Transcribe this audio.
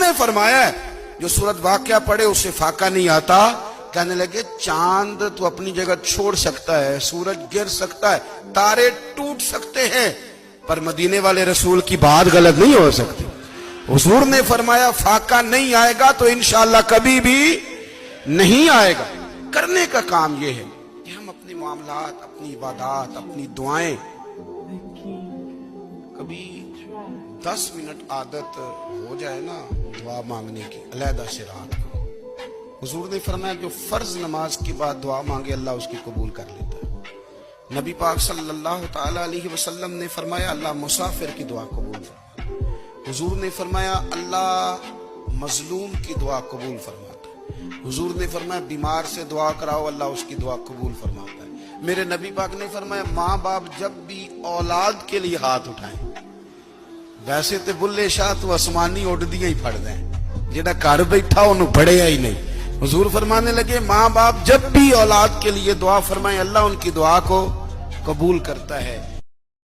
نے فرمایا ہے جو سورت واقعہ پڑھے اسے فاقہ نہیں آتا. کہنے لگے چاند تو اپنی جگہ چھوڑ سکتا ہے, سورج گر سکتا ہے, تارے ٹوٹ سکتے ہیں, پر مدینے والے رسول کی بات غلط نہیں ہو سکتی. حضور نے فرمایا فاقہ نہیں آئے گا تو انشاءاللہ کبھی بھی نہیں آئے گا. کرنے کا کام یہ ہے کہ ہم اپنے معاملات, اپنی عبادات, اپنی دعائیں کبھی 10 منٹ عادت ہو جائے نا دعا مانگنے کی علیحدہ سے رات کو. حضور نے فرمایا جو فرض نماز کے بعد دعا مانگے اللہ اس کی قبول کر لیتا ہے. نبی پاک صلی اللہ تعالی علیہ وسلم نے فرمایا اللہ مسافر کی دعا قبول فرماتا ہے. حضور نے فرمایا اللہ مظلوم کی دعا قبول فرماتا ہے. حضور نے فرمایا بیمار سے دعا کراؤ اللہ اس کی دعا قبول فرماتا ہے. میرے نبی پاک نے فرمایا ماں باپ جب بھی اولاد کے لیے ہاتھ اٹھائیں, ویسے تے بلے شاہ تو آسمانی اڈدیاں ہی پھڑ دیں, جہاں گھر بیٹھا انہوں بڑھیا ہی نہیں. حضور فرمانے لگے ماں باپ جب بھی اولاد کے لیے دعا فرمائیں اللہ ان کی دعا کو قبول کرتا ہے.